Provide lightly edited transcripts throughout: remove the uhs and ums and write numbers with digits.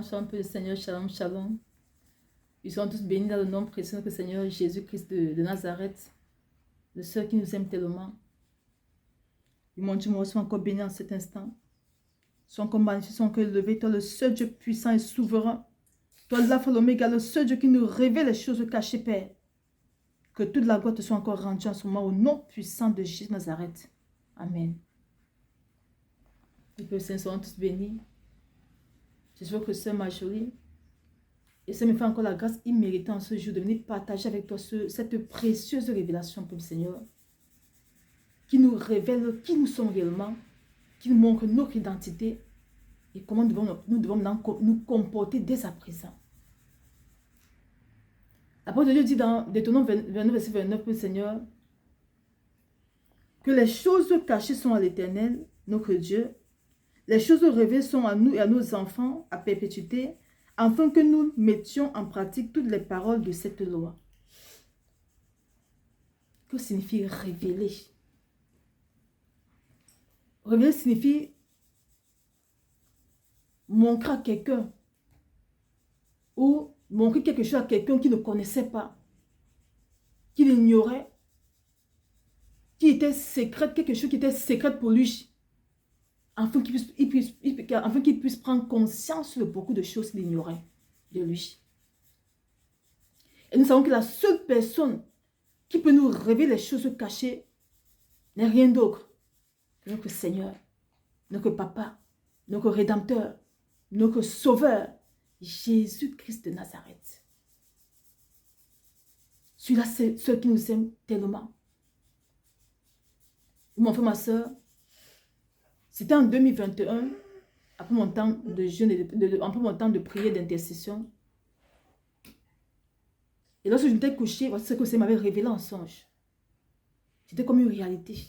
Seigneur, chante un peu le Seigneur, shalom, shalom. Ils sont tous bénis dans le nom précieux que Seigneur Jésus-Christ de Nazareth, le seul qui nous aime tellement. Et mon Dieu, moi, sois encore béni en cet instant. Sois encore magnifié, sois encore élevé, toi le seul Dieu puissant et souverain. Toi l'alpha et l'oméga, le seul Dieu qui nous révèle les choses cachées, Père. Que toute la gloire te soit encore rendue en ce moment au nom puissant de Jésus de Nazareth. Amen. Et que les saints soient tous bénis. J'espère que Sœur Marjorie, et ça me fait encore la grâce imméritée en ce jour de venir partager avec toi cette précieuse révélation pour le Seigneur, qui nous révèle qui nous sommes réellement, qui nous montre notre identité et comment nous devons nous comporter dès à présent. La parole de Dieu dit dans Deutéronome 29, verset 29 pour le Seigneur, que les choses cachées sont à l'Éternel, notre Dieu, les choses révélées sont à nous et à nos enfants à perpétuité, afin que nous mettions en pratique toutes les paroles de cette loi. Que signifie révéler? Révéler signifie montrer à quelqu'un ou montrer quelque chose à quelqu'un qui ne connaissait pas, qui l'ignorait, qui était secret, quelque chose qui était secret pour lui, afin qu'il puisse prendre conscience de beaucoup de choses qu'il ignorait de lui. Et nous savons que la seule personne qui peut nous révéler les choses cachées n'est rien d'autre que notre Seigneur, notre Papa, notre Rédempteur, notre Sauveur, Jésus-Christ de Nazareth. Celui-là, c'est celui qui nous aime tellement. Mon frère, ma soeur, c'était en 2021, après mon temps de jeûne, après mon temps de prière, d'intercession. Et lorsque je m'étais couché, voici ce que ça m'avait révélé en songe. C'était comme une réalité.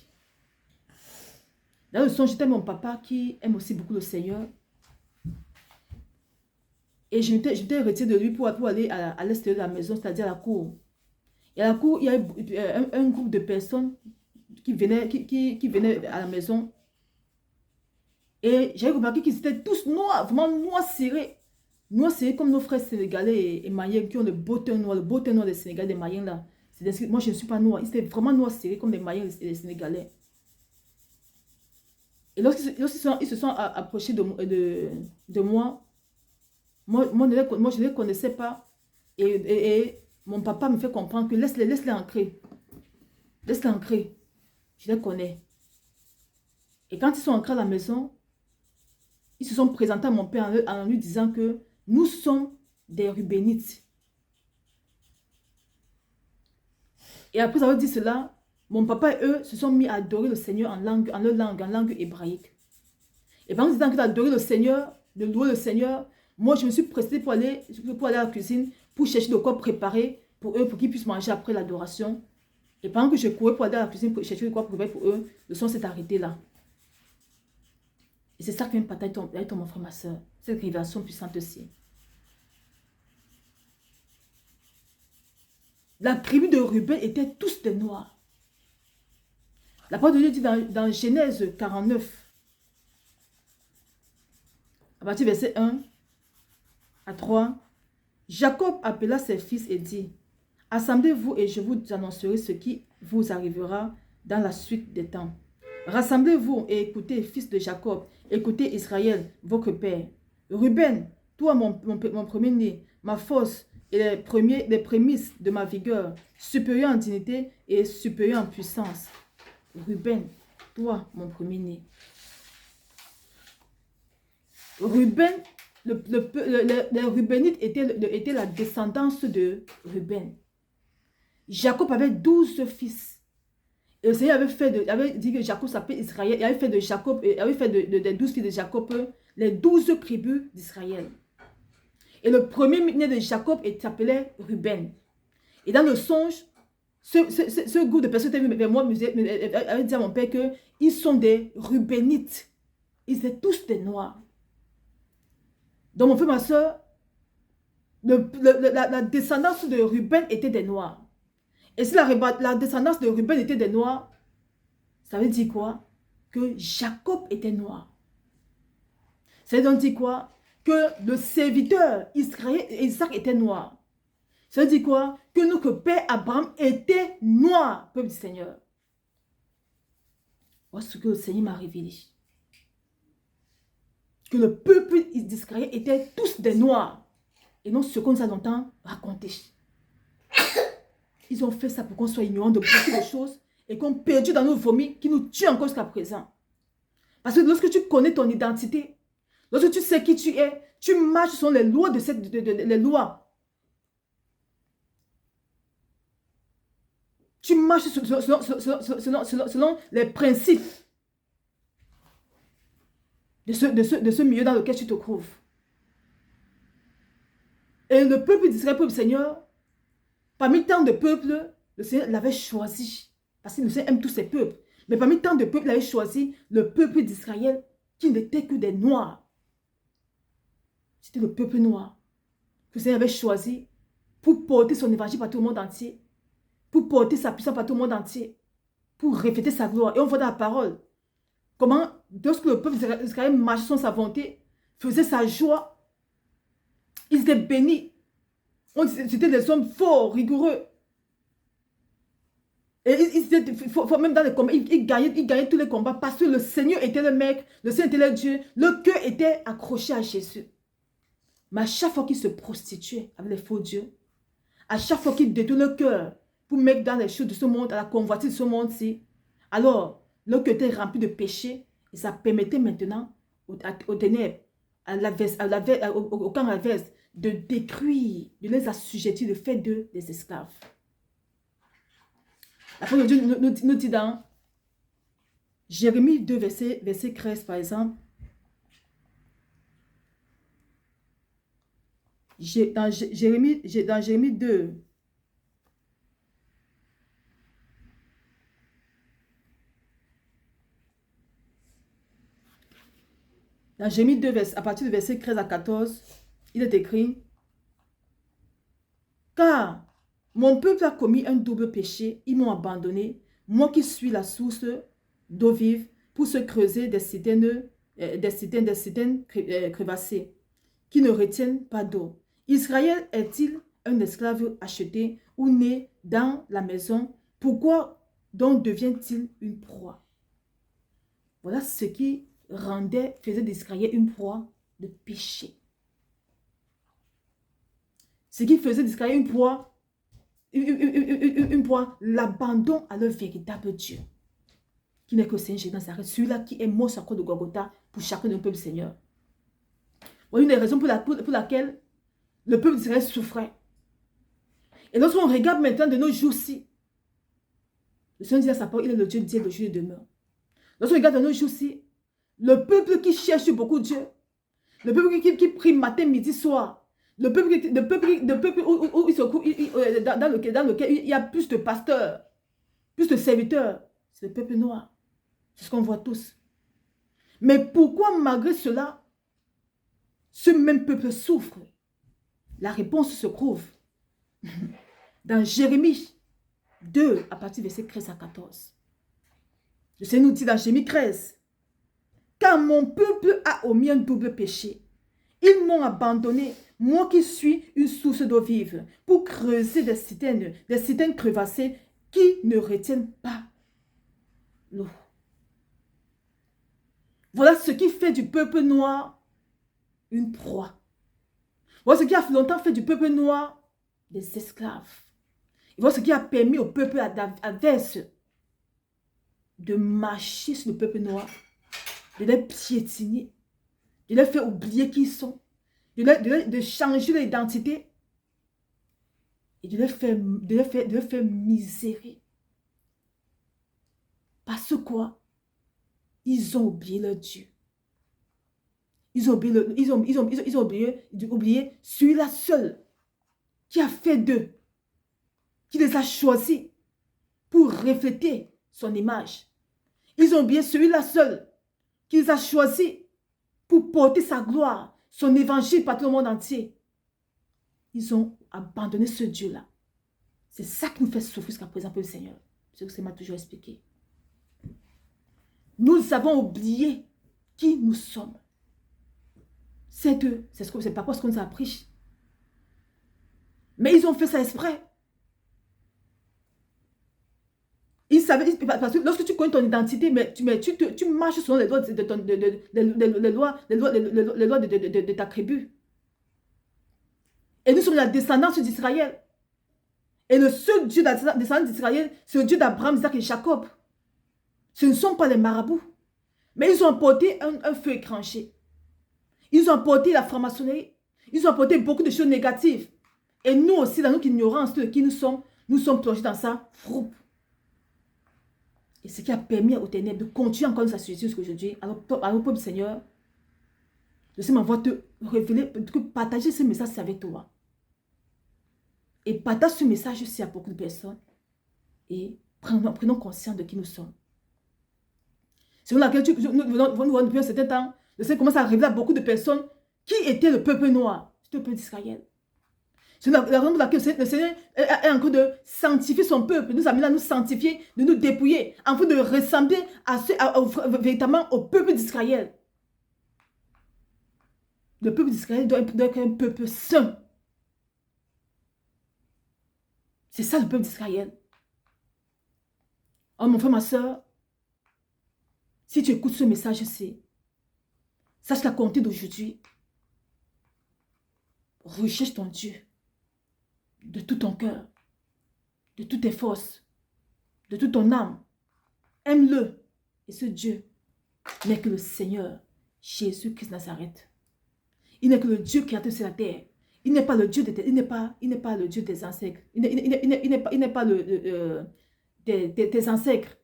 Dans le songe, j'étais mon papa qui aime aussi beaucoup le Seigneur. Et je m'étais retiré de lui pour aller à l'extérieur de la maison, c'est-à-dire à la cour. Et à la cour, il y avait un groupe de personnes qui venaient à la maison. Et j'avais remarqué qu'ils étaient tous noirs, vraiment noirs serrés. Noirs serrés comme nos frères sénégalais et maliens qui ont le beau teint noir des sénégalais, des maliens là. Moi, je ne suis pas noir. Ils étaient vraiment noirs serrés comme les maliens et les sénégalais. Et lorsqu'ils se sont approchés de moi, moi, je ne les connaissais pas. Et mon papa me fait comprendre que laisse-les ancrer. Laisse-les ancrer. Je les connais. Et quand ils sont entrés à la maison, ils se sont présentés à mon père en lui disant que nous sommes des Rubénites. Et après avoir dit cela, mon papa et eux se sont mis à adorer le Seigneur en langue hébraïque. Et pendant qu'ils étaient d'adorer le Seigneur, de louer le Seigneur, moi je me suis pressée pour aller à la cuisine, pour chercher de quoi préparer pour eux, pour qu'ils puissent manger après l'adoration. Et pendant que je courais pour aller à la cuisine, pour chercher de quoi préparer pour eux, le son s'est arrêté là. Et c'est ça qui vient de partager avec ton mon frère, ma soeur. Cette révélation puissante aussi. La tribu de Ruben était tous des noirs. La parole de Dieu dit dans Genèse 49, à partir du verset 1 à 3, Jacob appela ses fils et dit, « Assemblez-vous et je vous annoncerai ce qui vous arrivera dans la suite des temps. Rassemblez-vous et écoutez, fils de Jacob, écoutez Israël, votre père. Ruben, toi mon premier-né, ma force et les prémices de ma vigueur, supérieur en dignité et supérieur en puissance. Ruben, toi mon premier-né. » Ruben, les Rubénites étaient la descendance de Ruben. Jacob avait 12 fils. Et le Seigneur avait dit que Jacob s'appelait Israël. Il avait fait de Jacob, des 12 fils de Jacob, les 12 tribus d'Israël. Et le premier-né de Jacob s'appelait Ruben. Et dans le songe, ce groupe de personnes vers moi avait dit à mon père qu'ils sont des Rubénites. Ils étaient tous des noirs. Donc mon frère, ma soeur, la descendance de Ruben était des noirs. Et si la descendance de Ruben était des noirs, ça veut dire quoi? Que Jacob était noir. Ça veut donc dire quoi? que le serviteur Isaac était noir. Ça veut dire quoi? Que notre père Abraham était noir, peuple du Seigneur. Voilà ce que le Seigneur m'a révélé. Que le peuple d'Israël était tous des noirs. Et non ce qu'on nous a longtemps raconté. Ils ont fait ça pour qu'on soit ignorant de beaucoup de choses et qu'on perdu dans nos vomis qui nous tuent encore jusqu'à présent. Parce que lorsque tu connais ton identité, lorsque tu sais qui tu es, tu marches selon les lois les lois. Tu marches selon les principes de ce milieu dans lequel tu te trouves. Et le peuple d'Israël, peuple Seigneur, parmi tant de peuples, le Seigneur l'avait choisi. Parce que le Seigneur aime tous ses peuples. Mais parmi tant de peuples, il avait choisi le peuple d'Israël qui n'était que des noirs. C'était le peuple noir que le Seigneur avait choisi pour porter son évangile par tout le monde entier. Pour porter sa puissance par tout le monde entier. Pour refléter sa gloire. Et on voit dans la parole comment, lorsque le peuple d'Israël marchait sans sa volonté, faisait sa joie, ils étaient bénis. C'était des hommes forts, rigoureux. Et même dans les combats, ils gagnaient tous les combats parce que le Seigneur était le maître, le Seigneur était le Dieu, le cœur était accroché à Jésus. Mais à chaque fois qu'ils se prostituaient avec les faux dieux, à chaque fois qu'ils détournent le cœur pour mettre dans les choses de ce monde, à la convoitise de ce monde-ci, alors le cœur était rempli de péché et ça permettait maintenant aux ténèbres, au camp adverse, de détruire, de les assujettir, de faire d'eux des esclaves. La parole de Dieu nous dit dans Jérémie 2, verset 13, par exemple. Dans Jérémie 2, dans Jérémie 2, à partir du verset 13 à 14, il est écrit: car mon peuple a commis un double péché, ils m'ont abandonné, moi qui suis la source d'eau vive, pour se creuser des citernes crevassées, qui ne retiennent pas d'eau. Israël est-il un esclave acheté ou né dans la maison? Pourquoi donc devient-il une proie? Voilà ce qui faisait d'Israël une proie de péché. Ce qui faisait d'Israël une proie, l'abandon à leur véritable Dieu, qui n'est que le Seigneur Jésus Nazareth, celui-là qui est mort sur la croix de Golgotha pour chacun de nos peuples, Seigneur. Voilà une des raisons pour laquelle le peuple d'Israël souffrait. Et lorsqu'on regarde maintenant de nos jours-ci, le Seigneur dit à sa parole, il est le Dieu d'hier, d'aujourd'hui et de demain. Lorsqu'on regarde de nos jours-ci, le peuple qui cherche beaucoup Dieu, le peuple qui prie matin, midi, soir, le peuple dans lequel il y a plus de pasteurs, plus de serviteurs, c'est le peuple noir. C'est ce qu'on voit tous. Mais pourquoi malgré cela, ce même peuple souffre? La réponse se trouve dans Jérémie 2, à partir du verset 13 à 14. Le Seigneur nous dit dans Jérémie 13, car mon peuple a omis un double péché. Ils m'ont abandonné, moi qui suis une source d'eau vive, pour creuser des citernes crevassées qui ne retiennent pas l'eau. Voilà ce qui fait du peuple noir une proie. Voilà ce qui a longtemps fait du peuple noir des esclaves. Voilà ce qui a permis au peuple adverse de marcher sur le peuple noir, de les piétiner, de les faire oublier qui ils sont, de changer leur identité et de les faire misérer. Parce quoi? Ils ont oublié leur Dieu. Ils ont oublié celui-là seul qui a fait d'eux, qui les a choisis pour refléter son image. Ils ont oublié celui-là seul qui les a choisis pour porter sa gloire, son évangile par tout le monde entier. Ils ont abandonné ce Dieu-là. C'est ça qui nous fait souffrir jusqu'à présent, le Seigneur. C'est ce que c'est m'a toujours expliqué. Nous avons oublié qui nous sommes. C'est eux. C'est pas quoi ce qu'on nous a appris. Mais ils ont fait ça exprès. Ils savaient, parce que lorsque tu connais ton identité, mais tu marches selon les lois de ta tribu. Et nous sommes la descendance d'Israël. Et le seul Dieu de la descendance d'Israël, c'est le Dieu d'Abraham, Isaac et Jacob. Ce ne sont pas les marabouts. Mais ils ont apporté un feu écranché. Ils ont apporté la franc-maçonnerie. Ils ont apporté beaucoup de choses négatives. Et nous aussi, dans notre ignorance de qui nous sommes plongés dans ça. Et ce qui a permis aux ténèbres de continuer encore sa suite jusqu'aujourd'hui. Alors, peuple Seigneur, je sais ma voix te révéler, de partager ce message avec toi. Et partage ce message aussi à beaucoup de personnes. Et prenons conscience de qui nous sommes. Selon laquelle nous voyons depuis un certain temps, le Seigneur commence à révéler à beaucoup de personnes qui était le peuple noir, le peuple d'Israël. C'est la raison pour laquelle le Seigneur est en train de sanctifier son peuple, nous amener à nous sanctifier, de nous dépouiller, afin de ressembler véritablement au peuple d'Israël. Le peuple d'Israël doit être un peuple saint. C'est ça le peuple d'Israël. Oh mon frère, ma soeur, si tu écoutes ce message-ci, sache qu'à compter d'aujourd'hui, recherche ton Dieu de tout ton cœur, de toutes tes forces, de toute ton âme. Aime-le. Et ce Dieu n'est que le Seigneur, Jésus-Christ Nazareth. Il n'est que le Dieu qui a créé sur la terre. Il n'est pas le Dieu le Dieu des ancêtres. Il n'est pas tes ancêtres.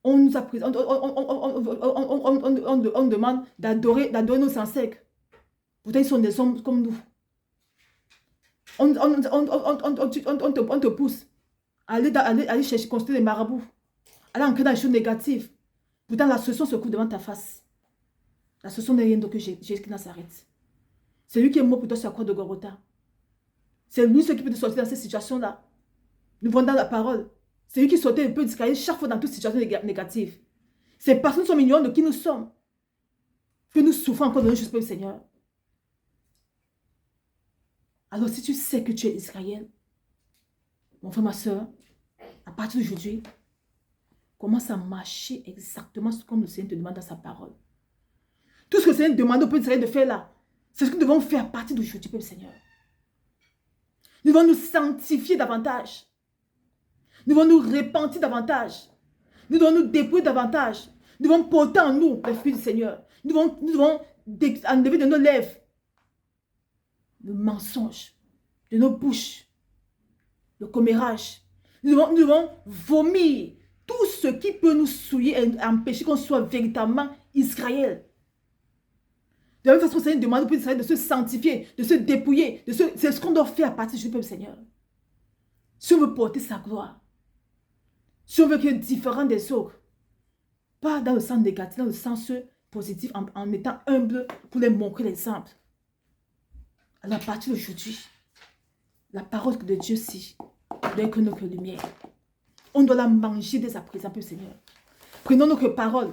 On nous a pris, on demande d'adorer nos ancêtres. Pourtant, ils sont des hommes comme nous. On te pousse à aller chercher, construire des marabouts. Aller ancrer dans les choses négatives. Pourtant, la solution se coupe devant ta face. La solution n'est rien d'autre que Jésus qui Nazareth. C'est lui qui est mort pour toi sur la croix de Golgotha. C'est lui qui peut te sortir dans cette situation-là. Nous vendons la parole. C'est lui qui sortait un peu d'Israël chaque fois dans toute situation négative. C'est parce que nous sommes ignorants de qui nous sommes que nous souffrons encore de nos choses pour le Seigneur. Alors si tu sais que tu es Israël, mon frère, ma soeur, à partir d'aujourd'hui, commence à marcher exactement comme le Seigneur te demande dans sa parole. Tout ce que le Seigneur demande au peuple d'Israël de faire là, c'est ce que nous devons faire à partir d'aujourd'hui, peuple Seigneur. Nous devons nous sanctifier davantage. Nous devons nous repentir davantage. Nous devons nous dépouiller davantage. Nous devons porter en nous les fruits du Seigneur. Nous devons enlever de nos lèvres le mensonge, de nos bouches, le commérage. Nous devons vomir tout ce qui peut nous souiller et empêcher qu'on soit véritablement Israël. De la même façon, le Seigneur demande au peuple d'Israël de se sanctifier, de se dépouiller. C'est ce qu'on doit faire à partir du peuple Seigneur. Si on veut porter sa gloire, si on veut être différent des autres, pas dans le sens négatif, dans le sens positif, en étant humble pour les montrer l'exemple. Alors à partir d'aujourd'hui, la parole de Dieu, si, doit être notre lumière. On doit la manger dès à présent, peuple Seigneur. Prenons notre parole.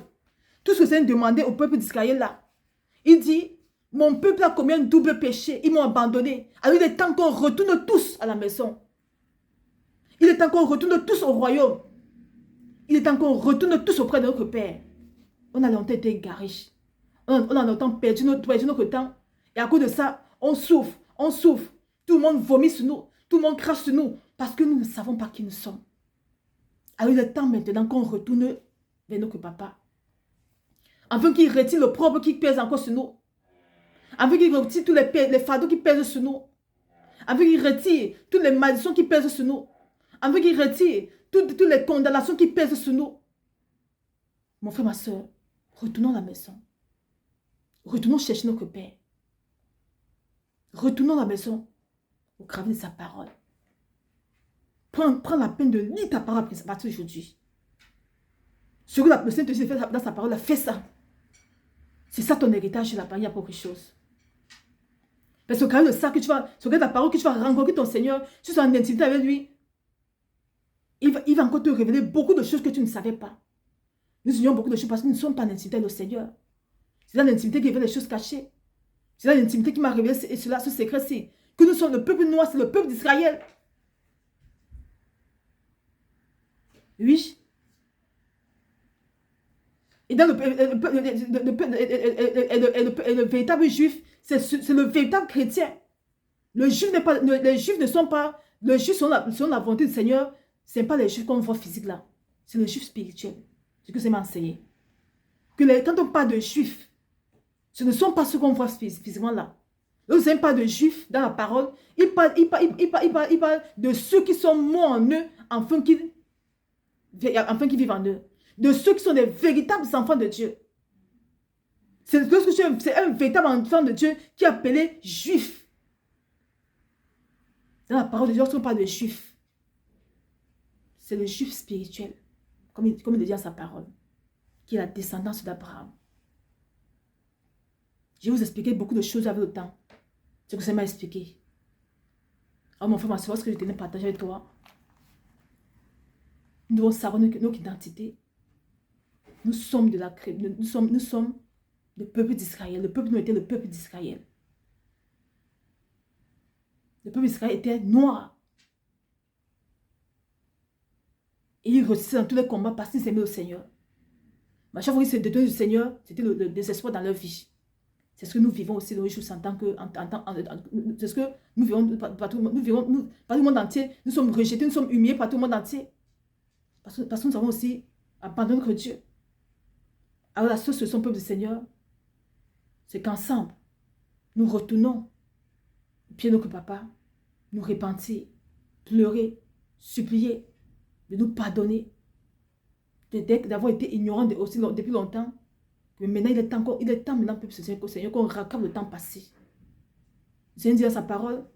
Tout ce que le Seigneur demandait au peuple d'Israël là, il dit, mon peuple a commis un double péché, ils m'ont abandonné. Alors il est temps qu'on retourne tous à la maison. Il est temps qu'on retourne tous au royaume. Il est temps qu'on retourne tous auprès de notre Père. On a longtemps été égarés. On a longtemps perdu notre temps. Et à cause de ça, on souffre, on souffre. Tout le monde vomit sur nous. Tout le monde crache sur nous. Parce que nous ne savons pas qui nous sommes. Alors il est temps maintenant qu'on retourne vers notre papa. Afin qu'il retire le propre qui pèse encore sur nous. Afin qu'il retire tous les fardeaux qui pèsent sur nous. Afin qu'il retire toutes les malédictions qui pèsent sur nous. Afin qu'il retire toutes les condamnations qui pèsent sur nous. Mon frère, ma soeur, retournons à la maison. Retournons chercher notre Père. Retournons à la maison au craver de sa parole. Prends la peine de lire ta parole à partir d'aujourd'hui. Ce que le Seigneur te dit dans sa parole, fais ça. C'est ça ton héritage là-bas, il y a beaucoup de choses. Parce que quand même, ça que tu vas, ce que la parole que tu vas rencontrer ton Seigneur, tu seras en intimité avec lui, il va encore te révéler beaucoup de choses que tu ne savais pas. Nous ignorons beaucoup de choses parce que nous ne sommes pas en intimité avec le Seigneur. C'est dans l'intimité qu'il y avait des choses cachées. C'est dans l'intimité qui m'a révélé cela, ce secret-ci. Que nous sommes le peuple noir, c'est le peuple d'Israël. Oui. Et dans le véritable juif, c'est le véritable chrétien. Les juifs ne sont pas, les juifs sont la volonté du Seigneur. Ce n'est pas les juifs qu'on voit physique là. C'est le juif spirituel. C'est ce que c'est m'enseigné. Quand on parle de juifs, ce ne sont pas ceux qu'on voit physiquement là. Nous n'avons pas de juifs dans la parole. Il parle de ceux qui sont morts en eux, afin qu'ils vivent en eux. De ceux qui sont des véritables enfants de Dieu. C'est un véritable enfant de Dieu qui est appelé juif. Dans la parole de Dieu, on ne parle de juif. C'est le juif spirituel, comme il le dit dans sa parole, qui est la descendance d'Abraham. Je vais vous expliquer beaucoup de choses avec le temps. Ce que ça m'a expliqué. Alors mon frère, ma soeur, ce que je tenais à partager avec toi. Nous devons savoir notre identité. Nous sommes le peuple d'Israël. Le peuple nous était le peuple d'Israël. Le peuple d'Israël était noir. Et il ressuscitait dans tous les combats parce qu'ils s'aimaient au Seigneur. Mais à chaque fois qu'ils se détournaient du Seigneur, c'était le désespoir dans leur vie. C'est ce que nous vivons aussi dans les jours en tant que... C'est ce que nous vivons par tout le monde entier. Nous sommes rejetés, nous sommes humiliés par tout le monde entier. Parce que nous avons aussi abandonné notre Dieu. Alors la seule solution, peuple du Seigneur, c'est qu'ensemble, nous retournons au pied de notre papa, nous repentir, pleurer, supplier, de nous pardonner, d'avoir été ignorants aussi depuis longtemps. Mais maintenant, il est temps maintenant, peuple du Seigneur, qu'on rattrape le temps passé. Le Seigneur dit dans sa parole,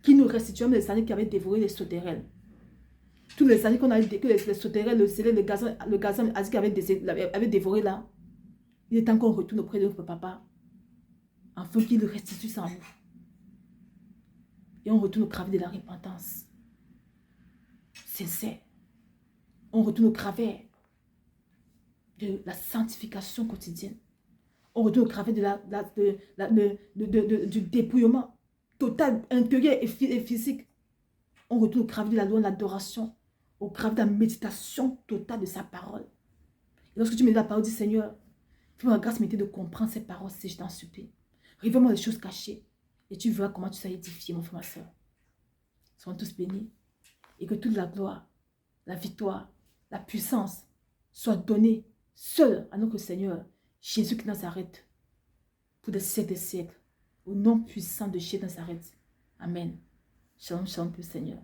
qui nous restitue les années qui avaient dévoré les sauterelles. Tous les années qu'on a dit que les sauterelles, le célèbre, le gazon asique avait dévoré là. Il est temps qu'on retourne auprès de notre papa, afin qu'il restitue ça en nous. Et on retourne au cravé de la repentance. Sincère. On retourne au cravé de la sanctification quotidienne. On retourne au cravé du dépouillement total, intérieur et physique. On retourne au cravé de la loi de l'adoration, au cravé de la méditation totale de sa parole. Et lorsque tu me dis la parole du Seigneur, fais-moi la grâce de comprendre ces paroles si je t'en supplie. Révèle-moi les choses cachées et tu verras comment tu seras édifié, mon frère, ma soeur. Soyons tous bénis et que toute la gloire, la victoire, la puissance soit donnée seule à notre Seigneur, Jésus qui Nazareth, pour des siècles et des siècles, au nom puissant de Jésus Nazareth. Amen. Shalom, shalom, Seigneur.